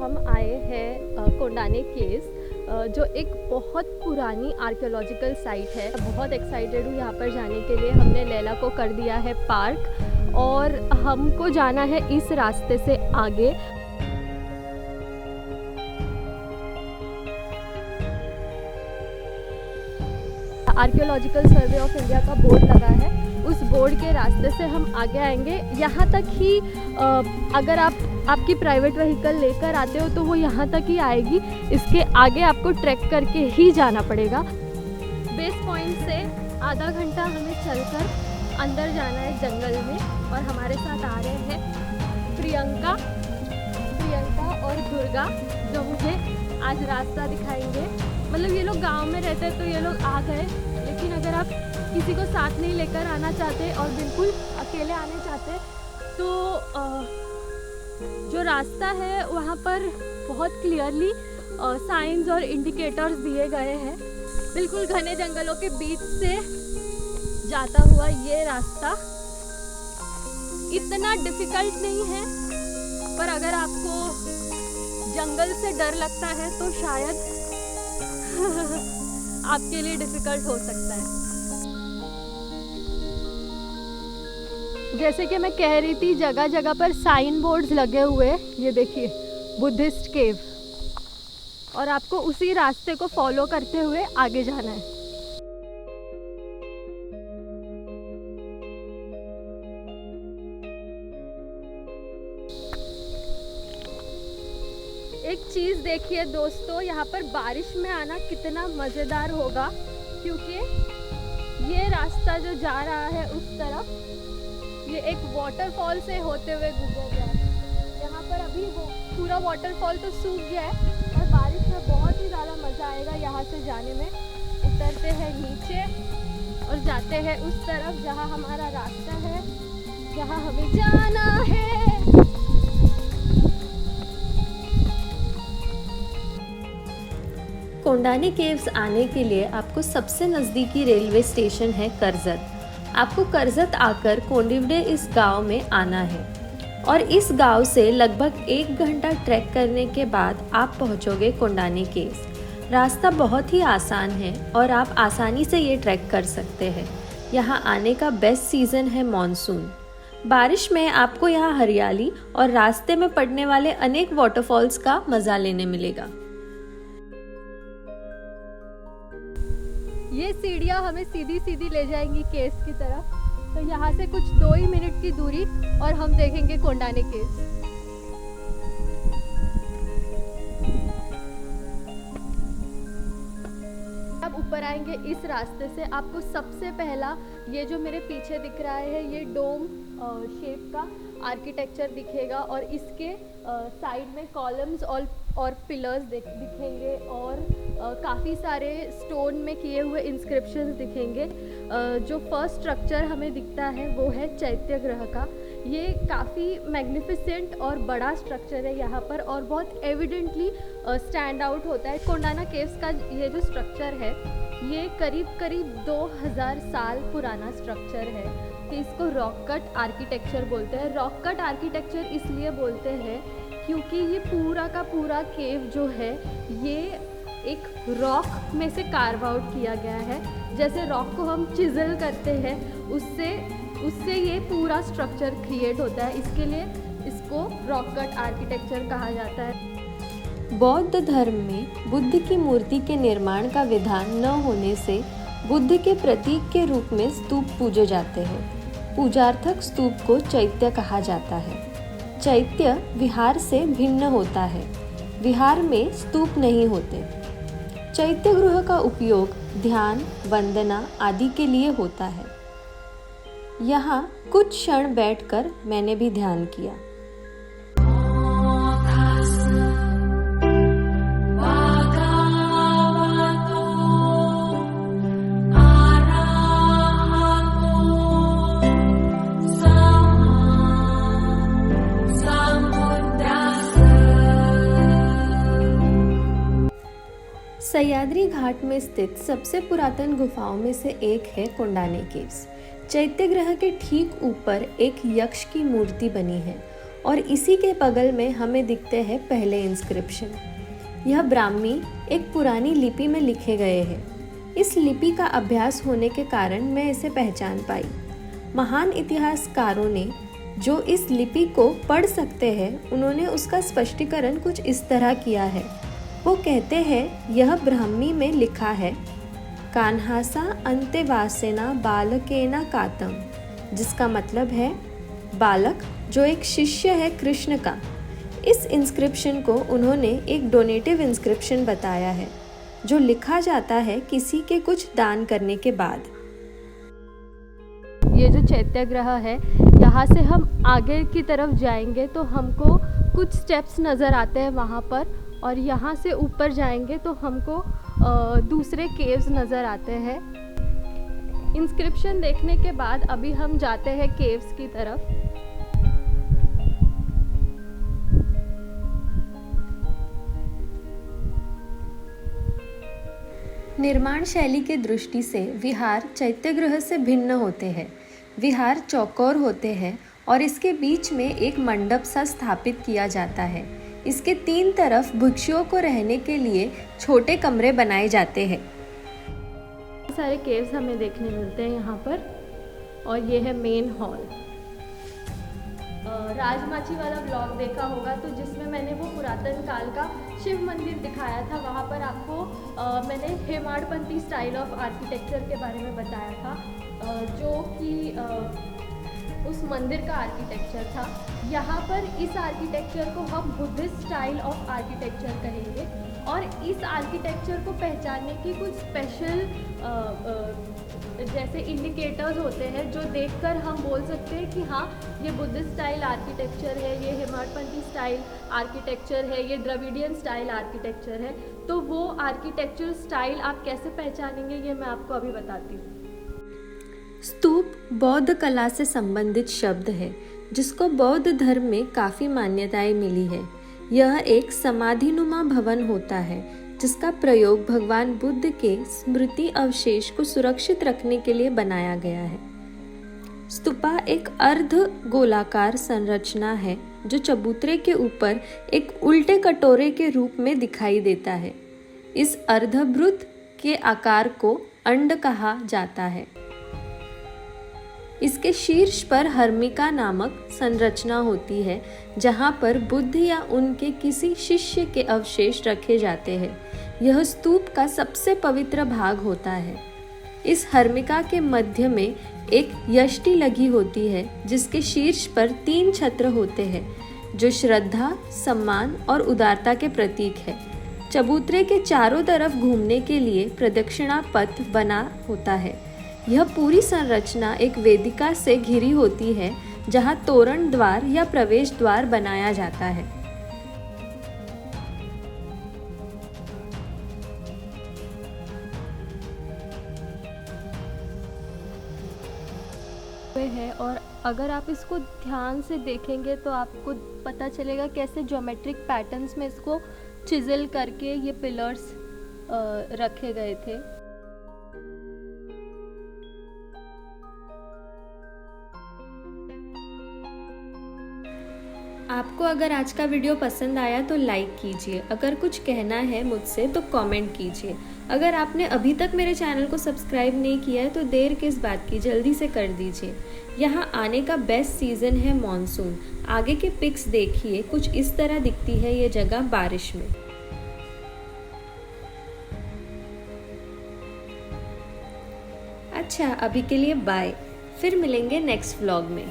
हम आए हैं कोंडाने केव्स, जो एक बहुत पुरानी आर्कियोलॉजिकल साइट है। बहुत एक्साइटेड हूँ यहाँ पर जाने के लिए। हमने लैला को कर दिया है पार्क और हमको जाना है इस रास्ते से आगे। आर्कियोलॉजिकल सर्वे ऑफ इंडिया का बोर्ड लगा है, उस बोर्ड के रास्ते से हम आगे आएंगे। यहाँ तक ही अगर आपकी प्राइवेट व्हीकल लेकर आते हो तो वो यहाँ तक ही आएगी। इसके आगे आपको ट्रैक करके ही जाना पड़ेगा। बेस पॉइंट से आधा घंटा हमें चलकर अंदर जाना है जंगल में। और हमारे साथ आ रहे हैं प्रियंका और दुर्गा, जो मुझे आज रास्ता दिखाएंगे। मतलब ये लोग गांव में रहते हैं तो ये लोग आ गए, लेकिन अगर आप किसी को साथ नहीं लेकर आना चाहते और बिल्कुल अकेले आने चाहते तो जो रास्ता है वहाँ पर बहुत क्लियरली साइंस और इंडिकेटर्स दिए गए हैं। बिल्कुल घने जंगलों के बीच से जाता हुआ ये रास्ता इतना डिफ़िकल्ट नहीं है, पर अगर आपको जंगल से डर लगता है तो शायद आपके लिए डिफ़िकल्ट हो सकता है। जैसे कि मैं कह रही थी, जगह जगह पर साइन बोर्ड्स लगे हुए, ये देखिए बुद्धिस्ट केव, और आपको उसी रास्ते को फॉलो करते हुए आगे जाना है। एक चीज़ देखिए दोस्तों, यहाँ पर बारिश में आना कितना मज़ेदार होगा, क्योंकि ये रास्ता जो जा रहा है उस तरफ, ये एक वाटरफॉल से होते हुए गुजर रहा है। यहाँ पर अभी वो पूरा वाटरफॉल तो सूख गया है और बारिश में बहुत ही ज़्यादा मज़ा आएगा यहाँ से जाने में। उतरते हैं नीचे और जाते हैं उस तरफ जहाँ हमारा रास्ता है, जहाँ हमें जाना है। कोंडाने केव्स आने के लिए आपको सबसे नज़दीकी रेलवे स्टेशन है करजत। आपको करजत आकर कोंडिवडे इस गांव में आना है और इस गांव से लगभग 1 घंटा ट्रैक करने के बाद आप पहुंचोगे कोंडाने केव्स। रास्ता बहुत ही आसान है और आप आसानी से ये ट्रैक कर सकते हैं। यहाँ आने का बेस्ट सीज़न है मॉनसून। बारिश में आपको यहाँ हरियाली और रास्ते में पड़ने वाले अनेक वाटरफॉल्स का मज़ा लेने मिलेगा। ये सीढ़ियाँ हमें सीधी सीधी ले जाएंगी केव्स की तरफ। तो यहाँ से कुछ 2 ही मिनट की दूरी और हम देखेंगे कोंडाने केव्स। अब ऊपर आएंगे इस रास्ते से। आपको सबसे पहला ये जो मेरे पीछे दिख रहा है, ये डोम शेप का आर्किटेक्चर दिखेगा और इसके साइड में कॉलम्स और पिलर्स दिखेंगे और काफ़ी सारे स्टोन में किए हुए इंस्क्रिप्शंस दिखेंगे। जो फर्स्ट स्ट्रक्चर हमें दिखता है वो है चैत्य गृह का। ये काफ़ी मैग्निफिसेंट और बड़ा स्ट्रक्चर है यहाँ पर और बहुत एविडेंटली स्टैंड आउट होता है। कोंडाना केव्स का ये जो स्ट्रक्चर है, ये करीब 2000 साल पुराना स्ट्रक्चर है। कि इसको रॉक कट आर्किटेक्चर बोलते हैं। रॉक कट आर्किटेक्चर इसलिए बोलते हैं क्योंकि ये पूरा का पूरा केव जो है ये एक रॉक में से कार्व आउट किया गया है। जैसे रॉक को हम चिजल करते हैं, उससे ये पूरा स्ट्रक्चर क्रिएट होता है। इसके लिए इसको रॉक कट आर्किटेक्चर कहा जाता है। बौद्ध धर्म में बुद्ध की मूर्ति के निर्माण का विधान न होने से बुद्ध के प्रतीक के रूप में स्तूप पूजे जाते हैं। पूजार्थक स्तूप को चैत्य कहा जाता है। चैत्य विहार से भिन्न होता है। विहार में स्तूप नहीं होते। चैत्य गृह का उपयोग ध्यान, वंदना आदि के लिए होता है। यहाँ कुछ क्षण बैठकर मैंने भी ध्यान किया। सह्याद्री घाट में स्थित सबसे पुरातन गुफाओं में से एक है कोंडाने केव्स। चैत्य गृह के ठीक ऊपर एक यक्ष की मूर्ति बनी है और इसी के बगल में हमें दिखते हैं पहले इंस्क्रिप्शन। यह ब्राह्मी एक पुरानी लिपि में लिखे गए हैं। इस लिपि का अभ्यास होने के कारण मैं इसे पहचान पाई। महान इतिहासकारों ने जो इस लिपि को पढ़ सकते हैं, उन्होंने उसका स्पष्टीकरण कुछ इस तरह किया है। वो कहते हैं यह ब्राह्मी में लिखा है, कान्हासा अंतेवासेना बालकेना कातम, जिसका मतलब है बालक जो एक शिष्य है कृष्ण का। इस इंस्क्रिप्शन को उन्होंने एक डोनेटिव इंस्क्रिप्शन बताया है, जो लिखा जाता है किसी के कुछ दान करने के बाद। ये जो चैत्याग्रह है, यहाँ से हम आगे की तरफ जाएंगे तो हमको कुछ स्टेप्स नज़र आते हैं वहाँ पर, और यहाँ से ऊपर जाएंगे तो हमको दूसरे केव्स नज़र आते हैं। इंस्क्रिप्शन देखने के बाद अभी हम जाते हैं केव्स की तरफ। निर्माण शैली के दृष्टि से विहार चैत्यगृह से भिन्न होते हैं। विहार चौकोर होते हैं और इसके बीच में एक मंडप सा स्थापित किया जाता है। इसके 3 तरफ भिक्षुओं को रहने के लिए छोटे कमरे बनाए जाते हैं। सारे केव्स हमें देखने मिलते हैं यहाँ पर, और ये है मेन हॉल। राजमाची वाला ब्लॉग देखा होगा तो जिसमें मैंने वो पुरातन काल का शिव मंदिर दिखाया था, वहाँ पर आपको मैंने हेमाडपंथी स्टाइल ऑफ आर्किटेक्चर के बारे में बताया था, जो कि उस मंदिर का आर्किटेक्चर था। यहाँ पर इस आर्किटेक्चर को हम बुद्धिस्ट स्टाइल ऑफ आर्किटेक्चर कहेंगे, और इस आर्किटेक्चर को पहचानने की कुछ स्पेशल जैसे इंडिकेटर्स होते हैं, जो देखकर हम बोल सकते हैं कि हाँ, ये बुद्धिस्ट स्टाइल आर्किटेक्चर है, ये हेमाडपंथी स्टाइल आर्किटेक्चर है, ये द्रविडियन स्टाइल आर्किटेक्चर है। तो वो आर्किटेक्चर स्टाइल आप कैसे पहचानेंगे, ये मैं आपको अभी बताती हूँ। स्तूप बौद्ध कला से संबंधित शब्द है, जिसको बौद्ध धर्म में काफ़ी मान्यताएं मिली है। यह एक समाधिनुमा भवन होता है, जिसका प्रयोग भगवान बुद्ध के स्मृति अवशेष को सुरक्षित रखने के लिए बनाया गया है। स्तूपा एक अर्ध गोलाकार संरचना है, जो चबूतरे के ऊपर एक उल्टे कटोरे के रूप में दिखाई देता है। इस अर्धवृत्त के आकार को अंड कहा जाता है। इसके शीर्ष पर हर्मिका नामक संरचना होती है, जहाँ पर बुद्ध या उनके किसी शिष्य के अवशेष रखे जाते हैं। यह स्तूप का सबसे पवित्र भाग होता है। इस हर्मिका के मध्य में एक यष्टि लगी होती है, जिसके शीर्ष पर 3 छत्र होते हैं, जो श्रद्धा, सम्मान और उदारता के प्रतीक है। चबूतरे के चारों तरफ घूमने के लिए प्रदक्षिणा पथ बना होता है। यह पूरी संरचना एक वेदिका से घिरी होती है, जहां तोरण द्वार या प्रवेश द्वार बनाया जाता है। है, और अगर आप इसको ध्यान से देखेंगे तो आपको पता चलेगा कैसे ज्योमेट्रिक पैटर्न्स में इसको चिजल करके ये पिलर्स रखे गए थे। आपको अगर आज का वीडियो पसंद आया तो लाइक कीजिए। अगर कुछ कहना है मुझसे तो कमेंट कीजिए। अगर आपने अभी तक मेरे चैनल को सब्सक्राइब नहीं किया है तो देर किस बात की, जल्दी से कर दीजिए। यहाँ आने का बेस्ट सीज़न है मॉनसून। आगे के पिक्स देखिए, कुछ इस तरह दिखती है ये जगह बारिश में। अच्छा, अभी के लिए बाय। फिर मिलेंगे नेक्स्ट व्लॉग में।